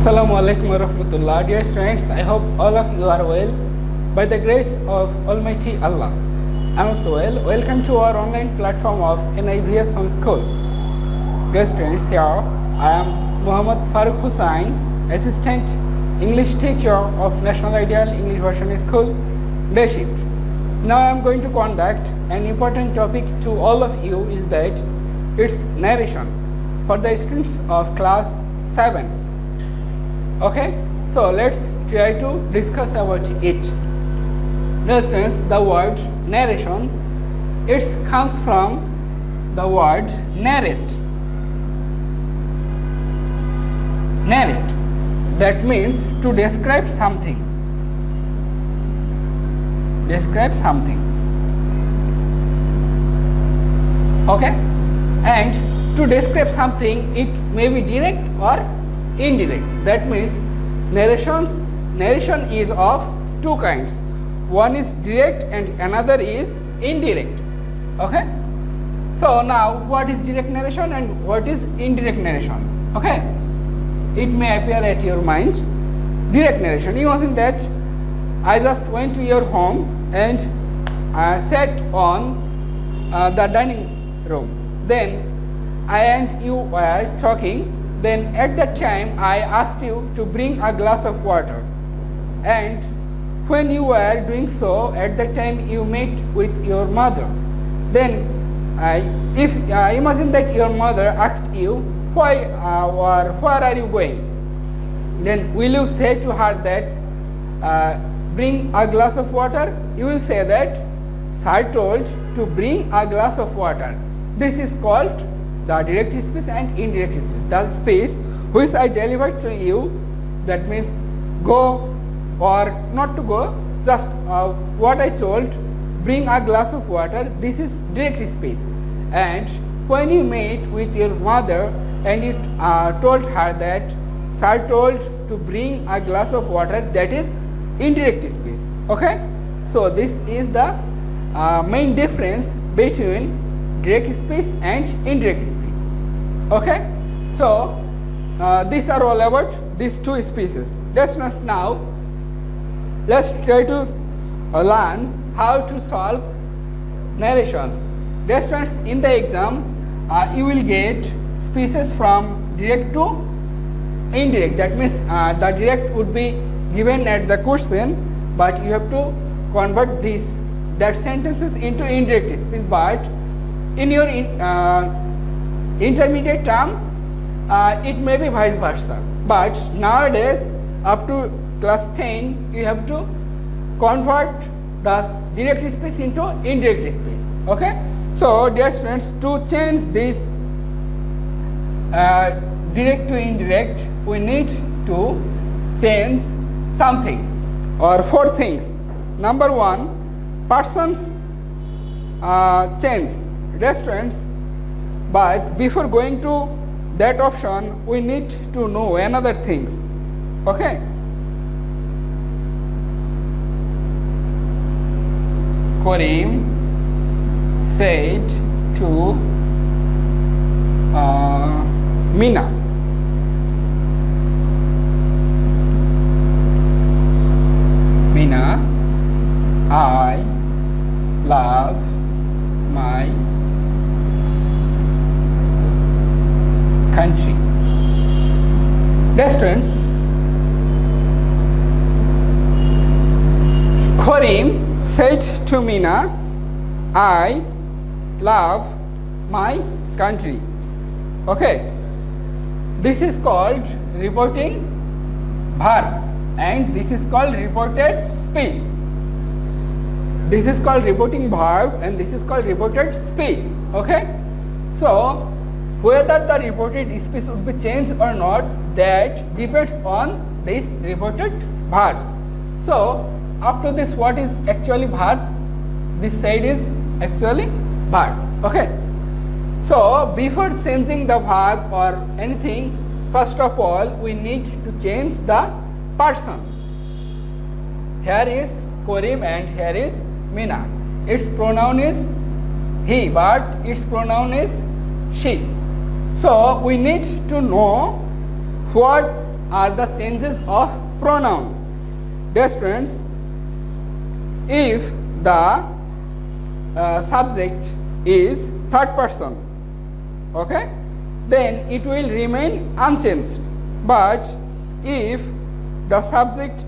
Assalamu alaikum wa rahmatullah. Dear friends, I hope all of you are well. By the grace of Almighty Allah, I am also well. Welcome to our online platform of NIVS Home School. Dear friends, here I am Muhammad Farooq Hussain, Assistant English Teacher of National Ideal English Version School, Day Shift. Now I am going to conduct an important topic to all of you is that it's narration for the students of class 7. Okay, so let's try to discuss about it. Now students, the word narration, it comes from the word narrate. Narrate, that means to describe something. Describe something. Okay, and to describe something, it may be direct or indirect. That means narration is of two kinds. One is direct and another is indirect. Okay, so now what is direct narration and what is indirect narration? Okay, it may appear at your mind. Direct narration, imagine that I just went to your home and sat on the dining room. Then I and you were talking. Then at that time I asked you to bring a glass of water, and when you were doing so, at that time you met with your mother. Then if imagine that your mother asked you, why or where are you going? Then will you say to her that bring a glass of water? You will say that sir told to bring a glass of water. This is called the direct speech and indirect speech. The speech which I delivered to you, that means go or not to go, just what I told, bring a glass of water, this is direct speech. And when you met with your mother and you told her that sir told to bring a glass of water, that is indirect speech. Okay, so this is the main difference between direct speech and indirect speech. Okay, so these are all about these two speeches. Let's try to learn how to solve narration. Students, in the exam you will get speeches from direct to indirect. That means the direct would be given at the question, but you have to convert that sentences into indirect speech. But in your intermediate term, it may be vice versa. But nowadays, up to class 10, you have to convert the direct speech into indirect speech. Okay? So, dear students, to change this direct to indirect, we need to change something or four things. Number one, persons change. Dear students, but before going to that option, we need to know another things. Okay? Karim said to Mina, Mina, I love my country. Students, Karim said to Mina, I love my country. Okay, this is called reporting verb and this is called reported speech. This is called reporting verb and this is called reported speech. Okay, so whether the reported speech would be changed or not, that depends on this reported verb. So after this, what is actually verb? This side is actually verb. Okay, so before changing the verb or anything, first of all we need to change the person. Here is Karim and here is Mina. Its pronoun is he, but its pronoun is she. So we need to know what are the changes of pronoun. Dear students, if the subject is third person, okay, then it will remain unchanged. But if the subject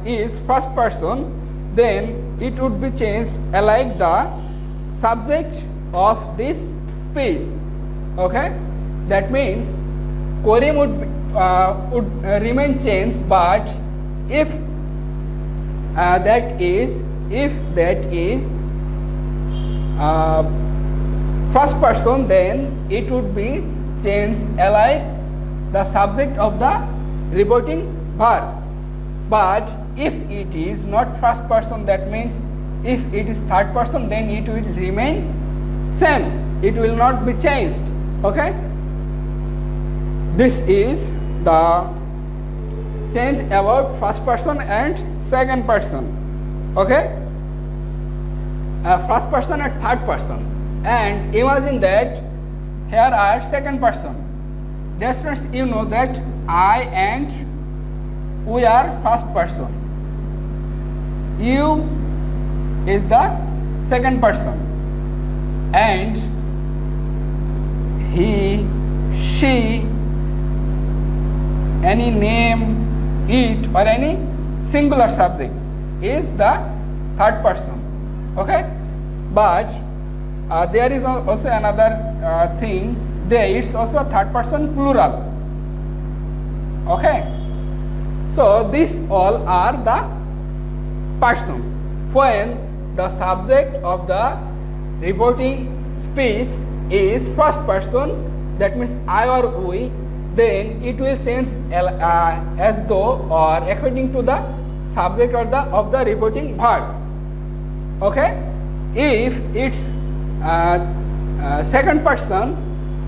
is first person, then it would be changed like the subject of this speech. Okay, that means Korim would remain changed, but if that is first person, then it would be changed like the subject of the reporting verb. But if it is not first person, that means if it is third person, then it will remain same. It will not be changed. Okay. This is the change about first person and second person. Okay. First person and third person. And imagine that here are second person. Dear students, you know that I and we are first person. You is the second person, and he, she, any name, it, or any singular subject is the third person. Okay, but there is also another thing. There it's also a third person plural. Okay, so these all are the persons. When the subject of the reporting speech is first person, that means I or we, then it will change as though or according to the subject or of the reporting verb. Okay, if it's second person,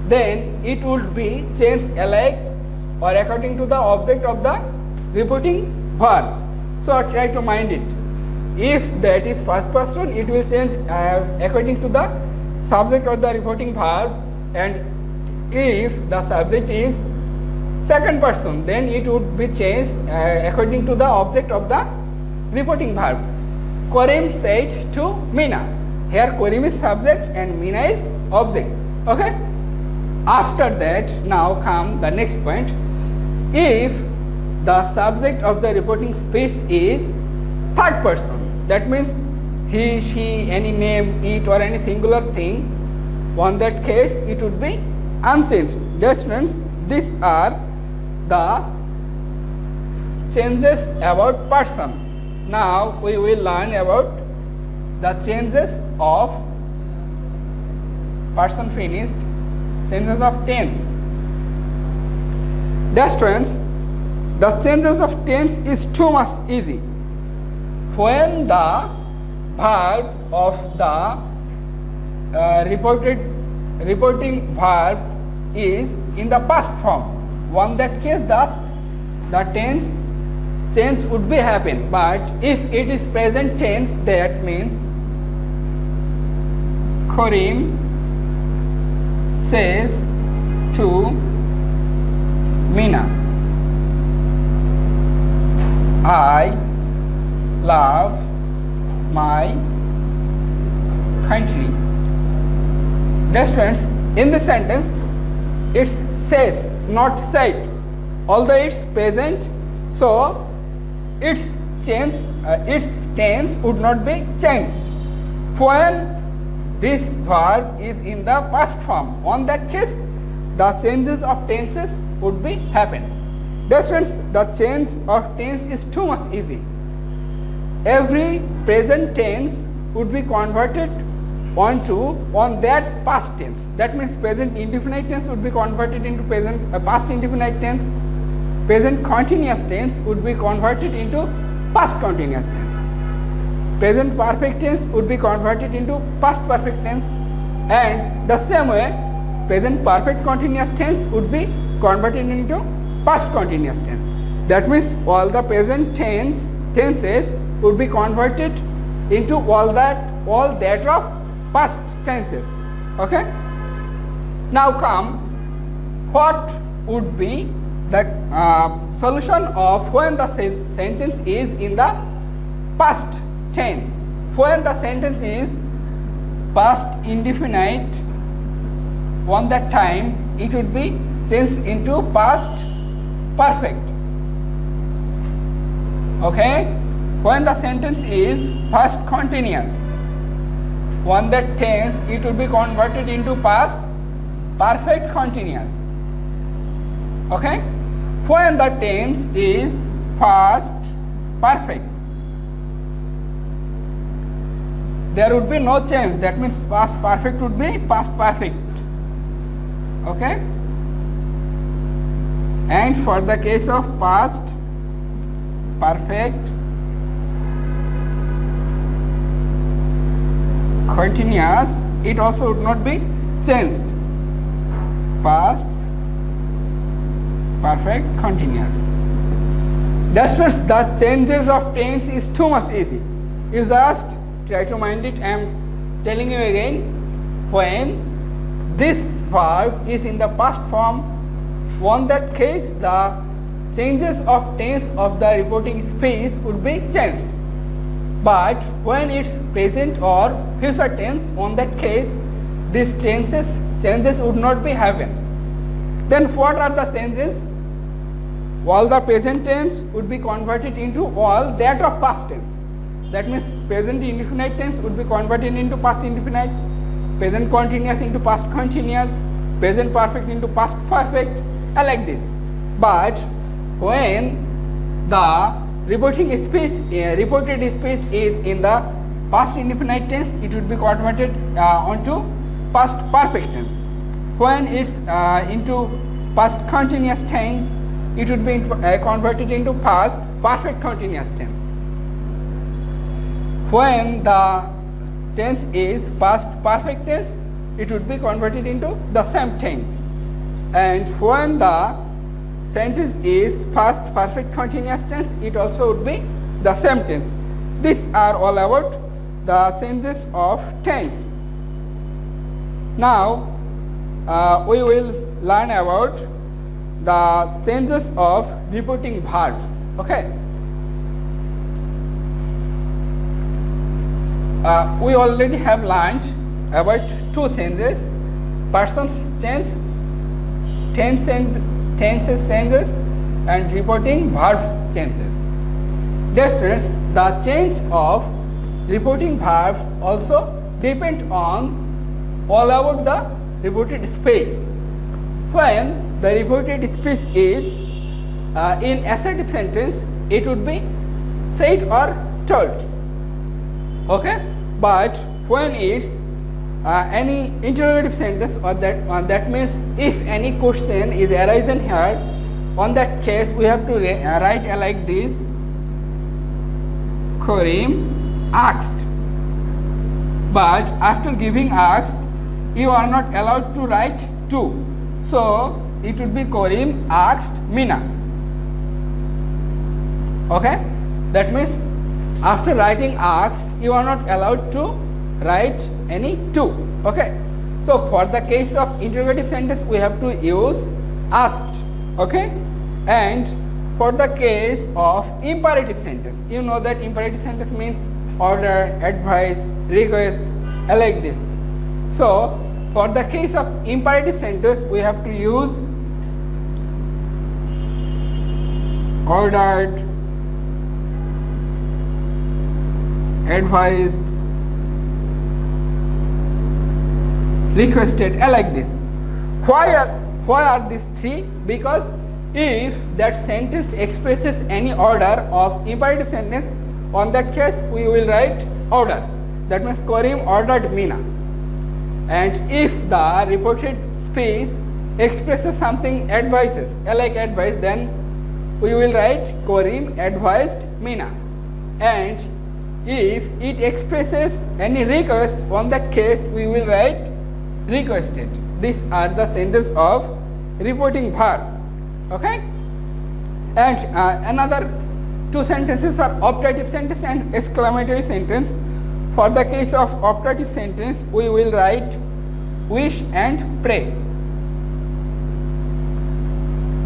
then it would be changed like or according to the object of the reporting verb. So try to mind it. If that is first person, it will change according to the subject of the reporting verb, and if the subject is second person, then it would be changed according to the object of the reporting verb. Korim said to Mina. Here Korim is subject and Mina is object. Okay. After that, now come the next point. If the subject of the reporting speech is third person, that means he, she, any name, it, or any singular thing, on that case it would be unchanged. Dear students, these are the changes about person. Now we will learn about the changes of person finished, changes of tense. Dear students, the changes of tense is too much easy. When the verb of the reporting verb is in the past form, on that case the tense change would be happen. But if it is present tense, that means Korim says to Mina, I love my country. Dear students, in this sentence it says, not said, although it's present, so its tense would not be changed. When this verb is in the past form, on that case the changes of tenses would be happen. Dear students, the change of tense is too much easy. Every present tense would be converted on that past tense. That means present indefinite tense would be converted into past indefinite tense. Present continuous tense would be converted into past continuous tense. Present perfect tense would be converted into past perfect tense, and the same way present perfect continuous tense would be converted into past continuous tense. That means all the present tenses would be converted into all that of past tenses. Okay. Now come, what would be the solution of when the sentence is in the past tense. When the sentence is past indefinite, on that time it would be changed into past perfect. Okay, when the sentence is past continuous, on that tense it would be converted into past perfect continuous. Okay, when the tense is past perfect, there would be no change. That means past perfect would be past perfect. Okay, and for the case of past perfect continuous, it also would not be changed. Past perfect continuous. That means the changes of tense is too much easy. You just try to mind it. I am telling you again, when this verb is in the past form, on that case the changes of tense of the reporting space would be changed. But when it's present or future tense, on that case these changes would not be happen. Then what are the changes? All the present tense would be converted into all that of past tense. That means present indefinite tense would be converted into past indefinite, present continuous into past continuous, present perfect into past perfect, like this. But when the reported space is in the past indefinite tense, it would be converted onto past perfect tense. When it's into past continuous tense, it would be converted into past perfect continuous tense. When the tense is past perfect tense, it would be converted into the same tense. And when the sentence is past perfect continuous tense, it also would be the same tense. These are all about the changes of tense. Now we will learn about the changes of reporting verbs. Okay. We already have learned about two changes: persons tense, tenses changes, and reporting verbs changes. Distance, the change of reporting verbs also depend on all about the reported space. When the reported space is in assertive sentence, it would be said or told. Okay, but when it's any interrogative sentence, or that means if any question is arisen here, on that case we have to write like this: Karim asked. But after giving asked, you are not allowed to write to, so it would be Karim asked Mina. Okay, that means after writing asked, you are not allowed to write any to. Okay, so for the case of interrogative sentence we have to use asked. Okay, and for the case of imperative sentence, you know that imperative sentence means order, advice, request, like this. So for the case of imperative sentence we have to use ordered, advised, requested, like this. Why are these three? Because if that sentence expresses any order of imperative sentence, on that case we will write order. That means Karim ordered Mina. And if the reported space expresses something advises, like advice, then we will write Karim advised Mina. And if it expresses any request, on that case we will write requested. These are the sentences of reporting verb. Okay, and another two sentences are optative sentence and exclamatory sentence. For the case of optative sentence we will write wish and pray.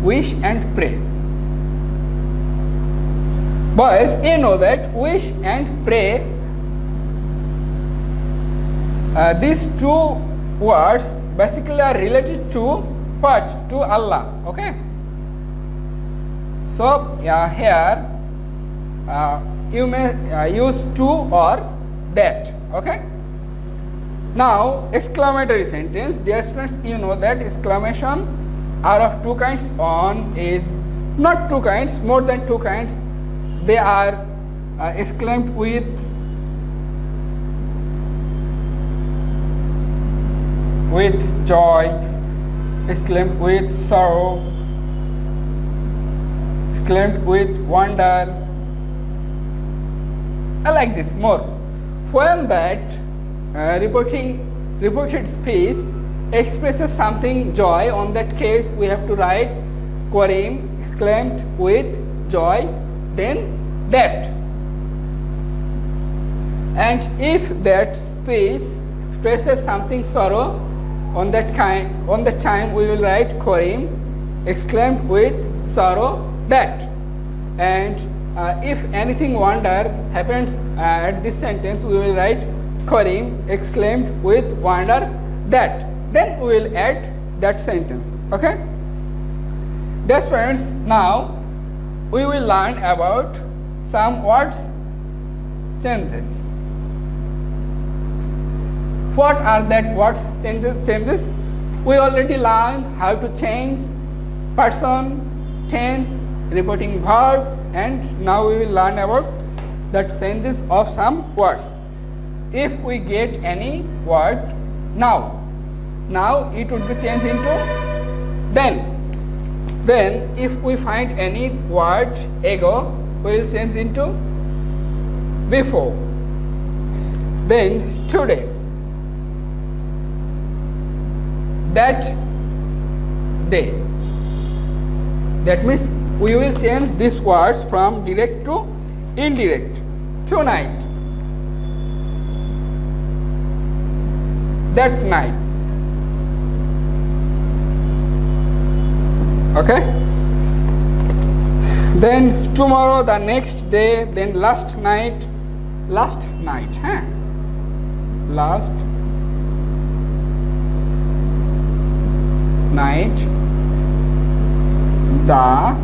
wish and pray. Boys, you know that wish and pray, these two words basically are related to what? To Allah. Okay. So here you may use to or that. Okay. Now exclamatory sentence. Dear students, you know that exclamation are of two kinds. One is not two kinds, more than two kinds. They are exclaimed with joy, exclaimed with sorrow, exclaimed with wonder. I like this more. When that reported speech expresses something joy, on that case we have to write Karim exclaimed with joy, then that. And if that speech expresses something sorrow, on that time we will write Karim exclaimed with sorrow, that. And if anything wonder happens at this sentence, we will write Karim exclaimed with wonder, that. Then we will add that sentence. Okay. Dear friends, now we will learn about some words changes. What are that words changes? We already learned how to change person, tense, reporting verb, and now we will learn about the changes of some words. If we get any word now it would be changed into then. Then if we find any word ago, we will change into before. Then today, that day. That means we will change these words from direct to indirect. Tonight, that night. Okay. Then tomorrow, the next day, then last night, last night, last night, the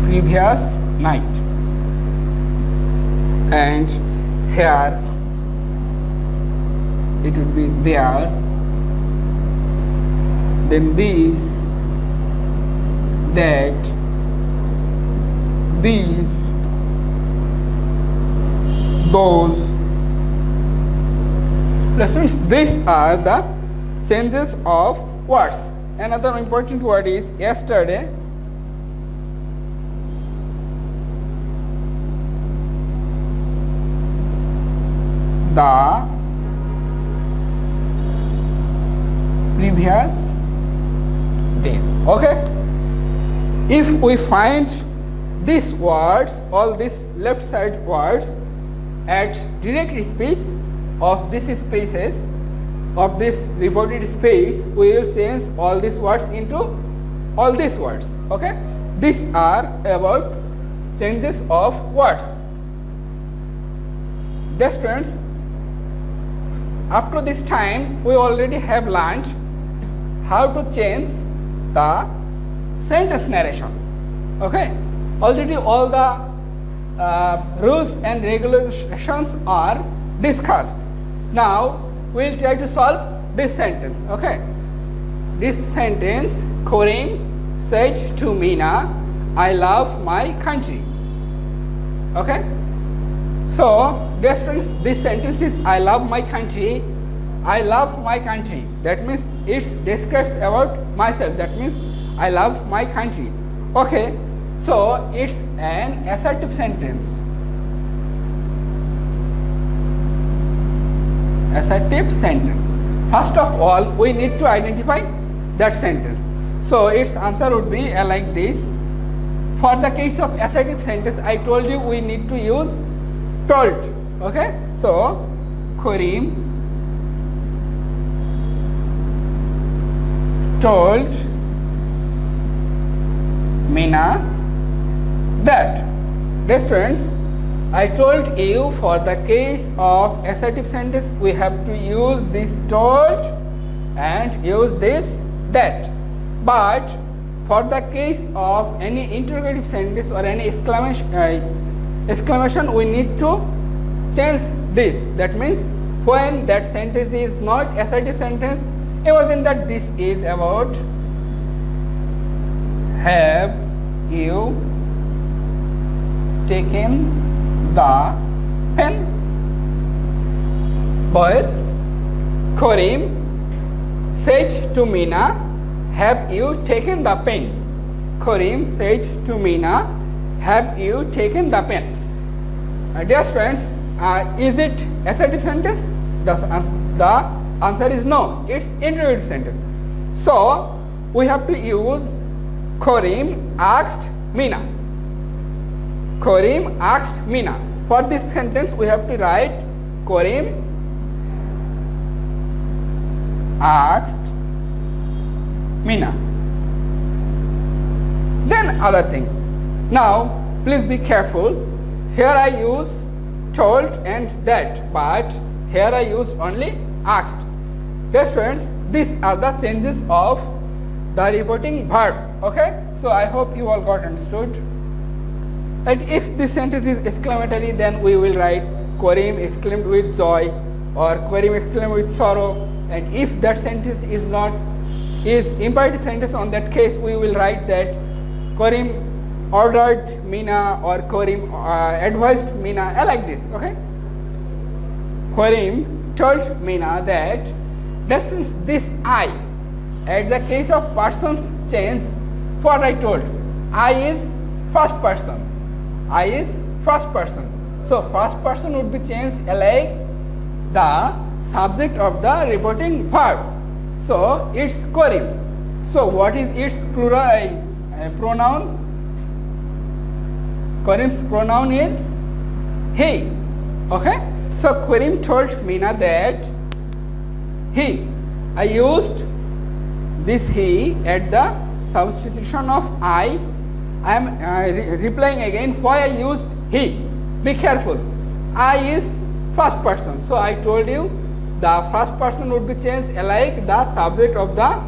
previous night, and here it would be there, then this, that, these, those. Listeners, these are the changes of words. Another important word is yesterday. The previous day. Okay. If we find these words, all these left side words at direct space of this spaces of this reported space, we will change all these words into all these words. Okay. These are about changes of words. Dear students, up to this time we already have learned how to change the sentence narration. Okay. Already all the rules and regulations are discussed. Now we will try to solve this sentence. Okay. This sentence, Karim said to Meena, I love my country. Okay. So, dear students, this sentence is I love my country. I love my country. That means it describes about myself. That means I love my country. Okay. So, it's an assertive sentence. Assertive sentence. First of all, we need to identify that sentence. So, its answer would be like this. For the case of assertive sentence, I told you we need to use told. Okay. So, Karim told Meena that. Dear students, I told you for the case of assertive sentence we have to use this told and use this that. But for the case of any interrogative sentence or any exclamation we need to change this. That means when that sentence is not assertive sentence, imagine that this is about have you taken the pen? Boys, Karim said to Meena, have you taken the pen? Karim said to Meena, have you taken the pen? Dear friends, is it assertive sentence? The answer is no, it's interrogative sentence. So we have to use Karim asked Meena. Karim asked Meena. For this sentence we have to write Karim asked Meena. Then other thing. Now please be careful. Here I use told and that, but here I use only asked. Dear students, these are the changes of the reporting verb. Okay, so I hope you all got understood. And if this sentence is exclamatory, then we will write Karim exclaimed with joy or Karim exclaimed with sorrow. And if that sentence is imperative sentence, on that case we will write that Karim ordered Meena or Karim advised Meena, like this. Okay, Karim told Meena that distance this I. At the case of persons change, what I told, I is first person. I is first person. So first person would be changed like the subject of the reporting verb. So it's Karim. So what is its plural pronoun? Karim's pronoun is he. Okay. So Karim told Meena that he. I used this he at the substitution of I. I am replying again why I used he. Be careful. I is first person. So I told you the first person would be changed like the subject of the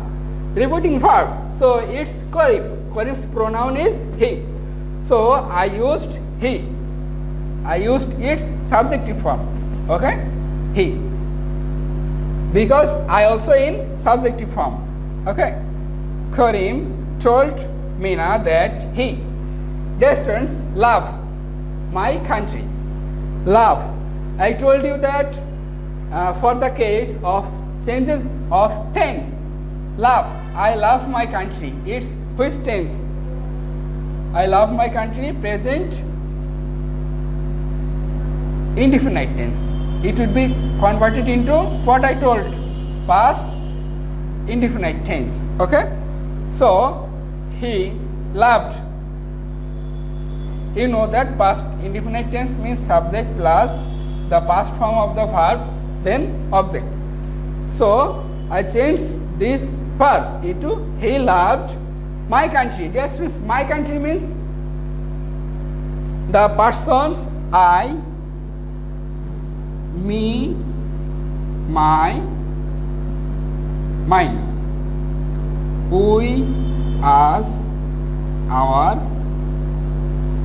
reporting verb. So it's Karim. Karim's pronoun is he. So I used he. I used its subjective form. Okay, he. Because I also in subjective form. Okay, Karim told Meena that he. Dear students, love my country. Love. I told you that for the case of changes of tense, love. I love my country. It's which tense? I love my country, present indefinite tense. It would be converted into what I told, past indefinite tense. Okay, so he loved. You know that past indefinite tense means subject plus the past form of the verb, then object. So I changed this verb into he loved my country. Dear students, my country means the persons I, me, my, mine, we, us, our,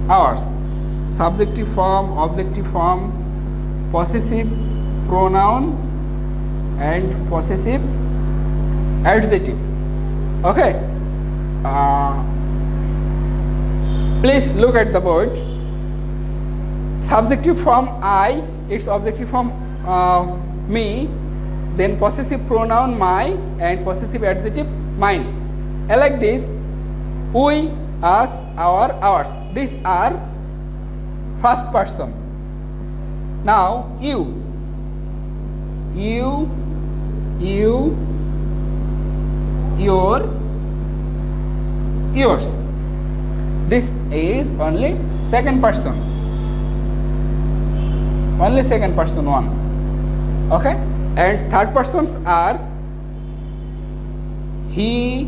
ours. Subjective form, objective form, possessive pronoun and possessive adjective. Okay, please look at the board. Subjective form I, its objective form me, then possessive pronoun my and possessive adjective mine. Like this, we, us, our, ours. These are first person. Now you, your, yours. This is only second person. Only second person one. Okay, and third persons are he,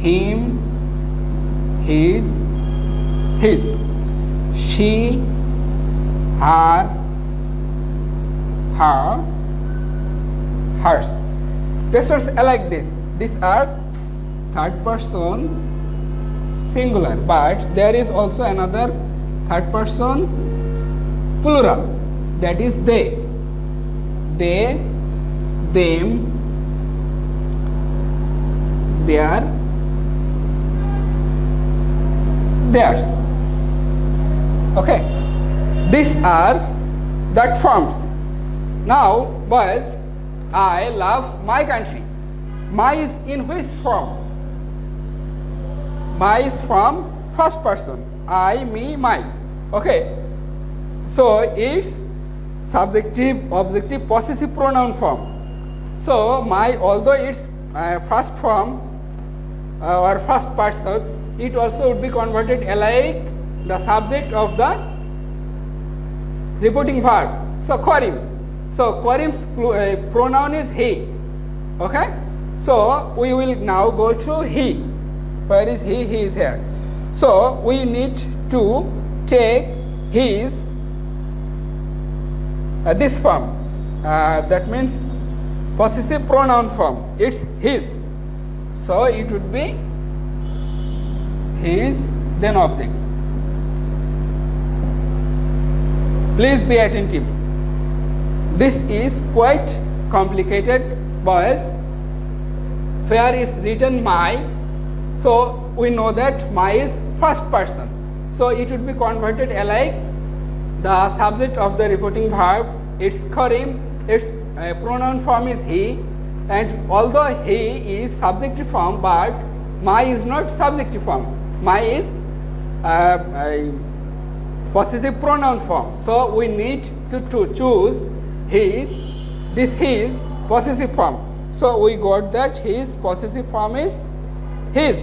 him, his, his, she, her, hers. Questions are like this. These are third person singular, but there is also another third person plural, that is they, them, their, theirs. Okay, these are that forms. Now, boys, I love my country. My is in which form? My is from first person. I, me, my. Okay. So it's subjective, objective, possessive pronoun form. So my, although it's first form or first person, it also would be converted like the subject of the reporting verb. So Karim. So Karim's pronoun is he. Okay. So we will now go to he. Where is he? He is here. So we need to take his this form. That means possessive pronoun form. It's his. So it would be his, then object. Please be attentive. This is quite complicated, boys. Where is written my, so we know that my is first person. So it would be converted like the subject of the reporting verb. It's Karim, its pronoun form is he, and although he is subjective form, but my is not subjective form. My is possessive pronoun form. So we need to choose his, this his possessive form. So we got that his possessive form is his.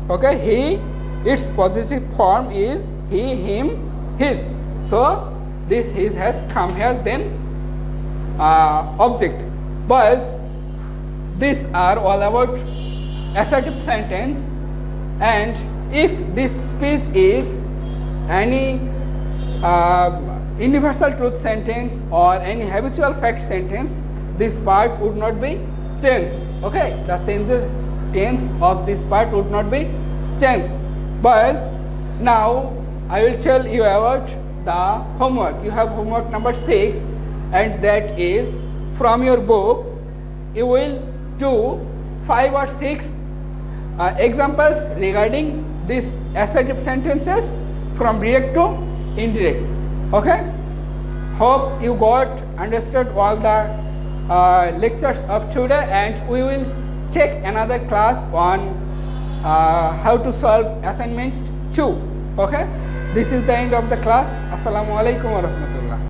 Okay, he, its possessive form is he, him, his. So this his has come here, then object. But these are all about assertive sentence, and if this speech is any universal truth sentence or any habitual fact sentence, this part would not be changed. Okay, the tense of this part would not be changed. But now I will tell you about the homework. You have homework number 6, and that is from your book. You will do 5 or 6 examples regarding these assertive sentences from direct to indirect. Okay, hope you got understood all the lectures of today, and we will take another class on how to solve assignment 2. Okay, this is the end of the class. Assalamu alaikum wa rahmatullah.